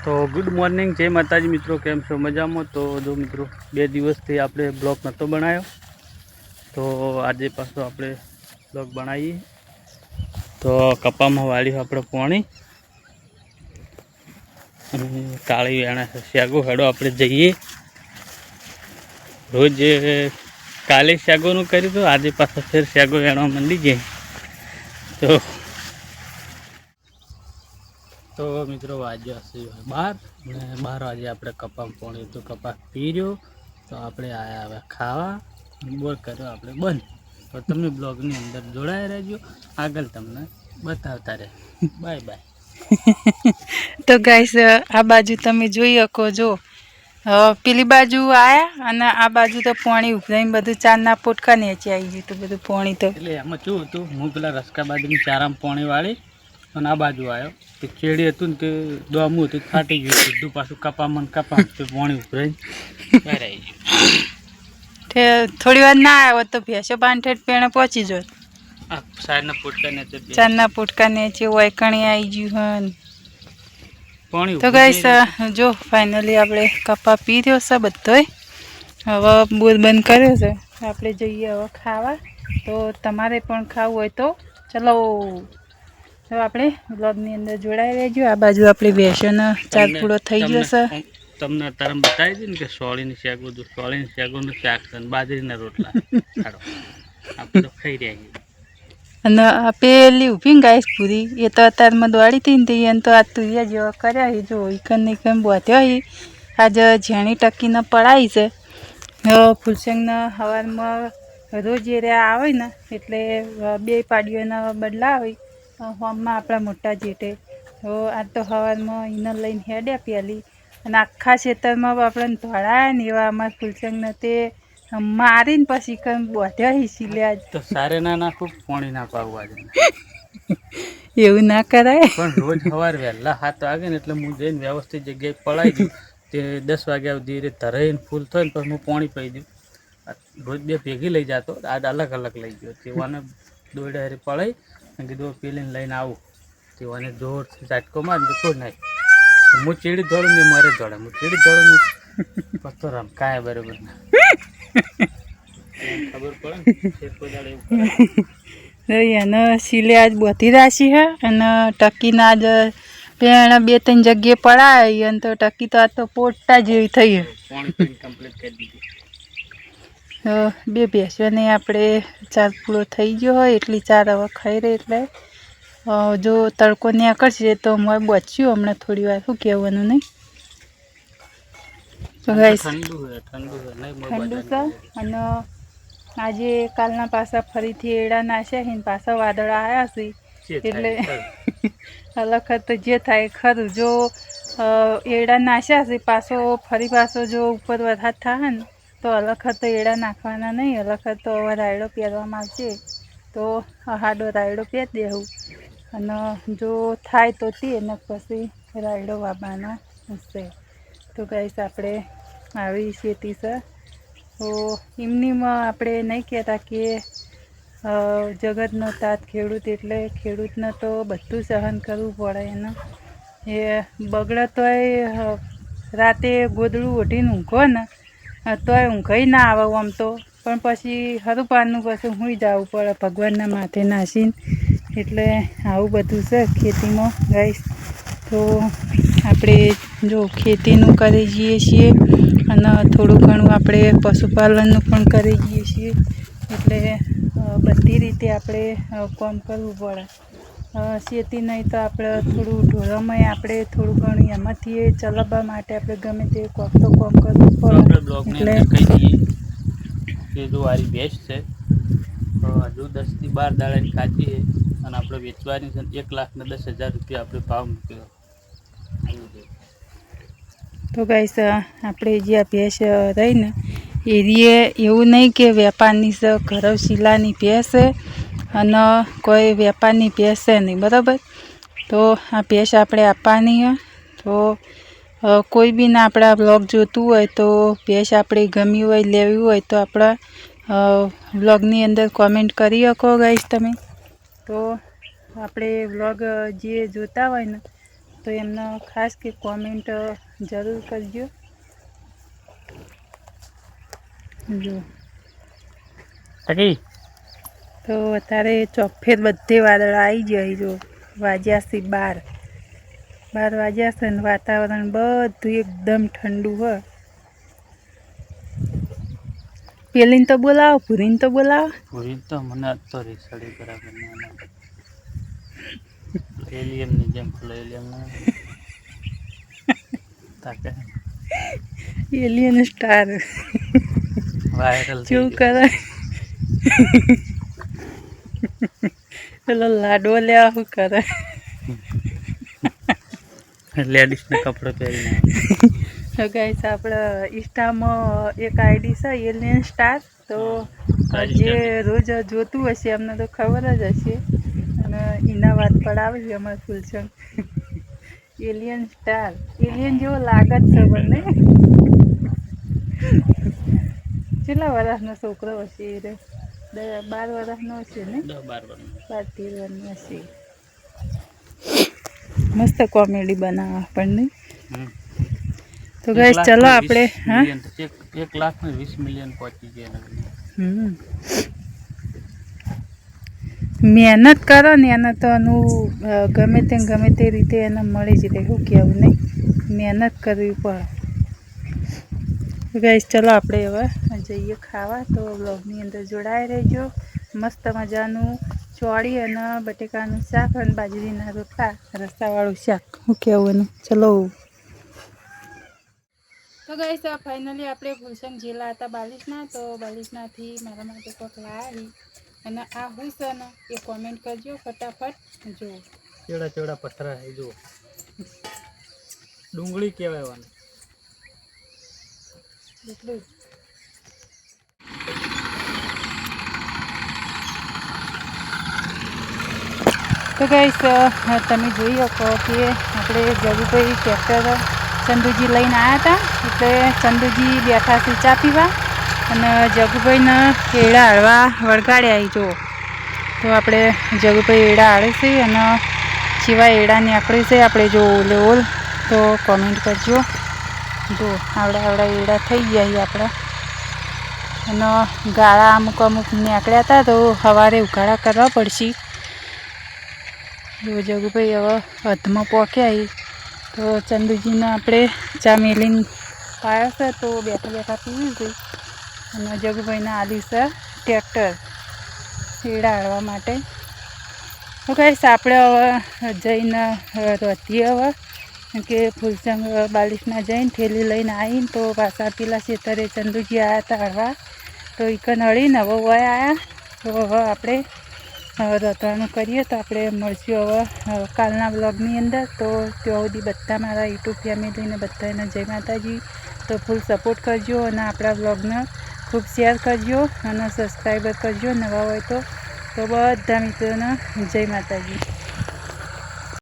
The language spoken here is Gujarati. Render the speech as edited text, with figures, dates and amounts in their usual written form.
तो गुड मॉर्निंग जय माताजी मित्रों, केम छो मजामां। तो जो मित्रों 2 દિવસથી આપણે બ્લોગ નહોતો બનાવ્યો, તો આજે પાછો આપણે બ્લોગ બનાવીએ। તો કપામાં વાળ્યું આપણે પાણી અને કાળી વેણા છે શાગો। હેડો આપણે જઈએ। રોજ કાલે શાગોનું કર્યું તો આજે પાછો ફેર શાગો વેણવા માંડી જાય। તો મિત્રો વાગ્યા છે 12 ને 12 વાગે આપણે કપામાં પાણી તો કપા પી રહ્યો। તો આપણે આયા હવે ખાવા, બોર કર્યો આપણે બંધ। તો તમે બ્લોગની અંદર જોડાયા રહેજો, આગળ તમને બતાવતા રહે। Bye bye. तो गाइस आ बाजू तमे जोई શકો जो पेली बाजू आया અને આ બાજુ તો પાણી ઉભરાઈને બધું ચારના પોટકા નીચે આવી ગયું તો બધું પાણી તો એટલે એમાં શું હતું, હું પેલા રસકા બાજુની ચારામાં પાણી વાળી અને આ બાજુ આવ્યો તે ચેડી હતું ને તે દોમું હતું ફાટી ગયું, સીધું પાછું કપામાં તે પાણી ઉભરાઈને બહાર આવી ગયું। તે થોડી વાર ના આવ્યો તો ભેંસો બાંધેટ પેણે પહોંચી જોત। આ સાઈડના પોટકા નીચે ચારના પોટકા નીચે વાયકણી આવી ગયું હન। પાણી તો ગાઈસ જો ફાઇનલી આપણે કપા પી રહ્યો છે બધોય। હવે બોર બંધ કર્યો છે, આપણે જઈએ હવે ખાવા। તો તમારે પણ ખાવું હોય તો ચલો। તો આપણે બ્લોગની અંદર જોડાઈ રહેજો। આ બાજુ આપણે ભેંસોનો ચાર પૂળો થઈ ગયો છે। તમને અત્યારે બતાવી દઉં ને કે સોળીની શાક, બધું સોળીની શાકોનું શાક છે, બાજરીના રોટલા આપણે તો ખાઈ રહ્યા છીએ। અને આ પેલી ઊભી ને ગાઈસ પૂરી એ તો અત્યારમાં દોડી હતી ને એને તો આ તુરિયા જેવા કર્યા જો ઈકન નીકન બોધ્યો હી। આજે ઝેણી ટકીને પડાવી છે। ફૂલસંગના સવારમાં રોજ એરિયા આવે ને એટલે 2 પાડીઓના બદલા આવે હોમમાં આપણા મોટા જેઠે। તો આ તો સવારમાં એને લઈને હેડ્યા પહેલી અને આખા ખેતરમાં આપણને ધોળાયા ને એવા અમારા ફૂલસંગને તે મારીને પછી કઈ બોધ્યા હી સિલ્યા તો સારે ના નાખું, પાણી ના પાવું આજે એવું ના કરાય। પણ રોજ સવાર વહેલા 7 વાગે ને એટલે હું જઈને વ્યવસ્થિત જગ્યાએ પડાવી દઉં। તે 10 વાગ્યા સુધી ધરાઈને ફૂલ થાય ને પછી હું પાણી પાઈ દઉં। રોજ 2 ભેગી લઈ જતો, આજ અલગ અલગ લઈ ગયો। તેવાને દોડ્યા હારી પડાવી અને કીધું પેલીને લઈને આવું। તેવાને જોરથી ઝાટકો મારી તો નાખ, હું ચીડી દોડું ને મારે દોડે, હું ચીડી દોડું ને પછી તો રમકાય બરાબર ના ખબર પડે ને એને સિલે આજ બોધી રાશી હે અને ટકીને આજ પેણ 2-3 જગ્યાએ પડાય અને તો ટકી તો આ તો પોટા જેવી થઈ હે। પાણી પીને કમ્પ્લીટ કરી દીધી। તો 2 ભેંસોને આપણે ચાર પૂળો થઈ ગયો હોય એટલી ચાર હવે ખાઈ રહી। એટલે જો તડકો નીકળશે તો મોય બચ્યું હમણાં થોડી વાર, શું કહેવાનું નહીં। તો ગાઈસ ઠંડુ છે અને આજે કાલના પાછા ફરીથી એડા નાખ્યા છે ને પાછા વાદળા આવ્યા છે એટલે અલખત જે થાય ખરું। જો એડા નાખ્યા છે પાછો જો ઉપર વરસાદ થાય ને તો અલખત એડા નાખવાના નહીં। અલખત તો હવે રાયડો પહેરવામાં આવશે તો હાડો રાયડો પહેર દેવું અને જો થાય તો તે ને પછી રાયડો વાવવાનો હશે। તો ગાઈસ આપણે આવી ખેતી છે। તો એમનીમાં આપણે નહીં કહેતા કે જગતનો તાત ખેડૂત, એટલે ખેડૂતને તો બધું સહન કરવું પડે એને। એ બગડે તોય રાતે ગોદડું ઓઢીને ઊંઘો ને તોય ઊંઘઈ ના આવે આમ તો, પણ પછી હરું પારનું પછી સૂઈ જવું પડે ભગવાનના માથે નાસીને। એટલે આવું બધું છે ખેતીમાં ગાઈસ। તો આપણે જો ખેતીનું કરી જઈએ છીએ અને થોડું ઘણું આપણે પશુપાલનનું પણ કરી જઈએ છીએ। એટલે બધી રીતે આપણે કામ કરવું પડે। ખેતી નહીં તો આપણે થોડું ઢોરામાં આપણે થોડું ઘણું એમાંથી ચલાવવા માટે આપણે ગમે તે કોક તો કામ કરવું પડે। એટલે કહી દઈએ કે જો આરી ભેંસ છે હજુ 10 થી 12 દાડાની કાચી છે અને આપણે વેચવાની છે 1,10,000 રૂપિયા આપણે ભાવ મૂક્યો। તો ગાઈસ આપણે જે આ ભેંસ રહી ને એરીએ એવું નહીં કે વેપારની છે, ઘરવ શીલાની ભેંસ છે અને કોઈ વેપારની ભેંસ છે નહીં, બરાબર। તો આ ભેંસ આપણે આપવાની છે। તો કોઈ બી ના આપણા બ્લોગ જોતું હોય તો ભેંસ આપણે ગમી હોય લેવી હોય તો આપણા બ્લોગની અંદર કોમેન્ટ કરી શકો ગાઈસ તમે। તો આપણે બ્લોગ જે જોતા હોય ને તો એમને ખાસ કે કોમેન્ટ જરૂર કરજો. જો તો અત્યારે ચોફેર બધે વાદળ આવી જાય. જો વાગ્યા છે 12 વાગ્યા છે ને વાતાવરણ બધું એકદમ ઠંડુ હોય. પેલીને તો બોલાવો, ભૂરીને તો બોલાવો. પૂરી તો મને તો રીસડી બરાબર એલિયનની જેમ એલિયન તાકે એલિયન સ્ટાર વાયરલ કેવું કરે પેલો લાડવો લેવા શું કરે લેડીઝને કપડો પહેરીને તો ગાઈસ આપણે ઇન્સ્ટામાં એક આઈડી છે એલિયન સ્ટાર. તો જે રોજ જોતું હશે એમને તો ખબર જ હશે. અને એના વાત પડાવે છે અમારે ફૂલસંગ એલિયન સ્ટાર. એલિયન જેવો લાગે જ છે બંને. કેટલા વર્ષનો છોકરો હશે? 12 વર્ષનો હશે ને? 12-13 વર્ષનો હશે. મસ્ત કોમેડી બનાવે આપણને. તો ગાઈસ ચલો આપણે 1,20,000,000 પહોંચી ગયા. મહેનત કરો ને એને તો એનું ગમે તે રીતે એને મળી જ રહે. શું કહેવું નહીં, મહેનત કરવી પડે. તો ગાઈસ ચલો આપણે હવે જઈએ ખાવા. તો વ્લોગની અંદર જોડાઈ રહેજો. મસ્ત મજાનું ચોળી અને બટેકાનું શાક અને બાજરીના રોટલા, રસાવાળું શાક. શું કહેવું એનું? ચલો. તો ગાઈસ ફાઇનલી આપણે ફૂલસંગ જેલા હતા બાલિશના. તો બાલિશનાથી મારા માટે કોક લાવી અને આ હોય છે ને એ કોમેન્ટ કરજો ફટાફટ. જુઓ ચેવડા પથરા છે. જુઓ ડુંગળી કહેવાય એટલું. તો ગાઈસ તમે જોઈ શકો કે આપણે જગુભાઈ ટ્રેક્ટર ચંદુજી લઈને આવ્યા હતા. એટલે ચંદુજી બેઠા છે ચા પીવા અને જગુભાઈને એડા હળવા વળગાડ્યા. જુઓ તો આપણે જગુભાઈ એડા હાળે છે અને સિવાય એડા નીકળે છે આપણે જો ઓલે ઓલ. તો કોમેન્ટ કરજો. જો આવડા એડા થઈ ગયા આપણા. અને ગાળા અમુક નીકળ્યા હતા તો સવારે ઉઘાડા કરવા પડશે. જો જગુભાઈ હવે હદમાં પોક્યા. તો ચંદુજીને આપણે ચા મેલીને પાયા છે તો બેઠા પીવી ગઈ. અને જગુભાઈને આલી છે ટ્રેક્ટર એડા હાળવા માટે. તો ગાઈસ આપણે હવે જઈને રોધીએ હવે. કે ફૂલસંગ બાલિશના જઈને થેલી લઈને આવીને તો પાછા પેલા ખેતરે ચંદુજી આવ્યા હતા હળવા. તો ઈકન હળીને હવે વય આવ્યા. તો હવે આપણે રતવાનું કરીએ. તો આપણે મળશું હવે કાલના બ્લોગની અંદર. તો ત્યાં સુધી બધા મારા યુટ્યુબ ફેમિલીને બધાને જય માતાજી. તો ફૂલ સપોર્ટ કરજો અને આપણા બ્લોગને ખૂબ શેર કરજો અને સબસ્ક્રાઈબર કરજો નવા હોય તો બધા મિત્રોને જય માતાજી.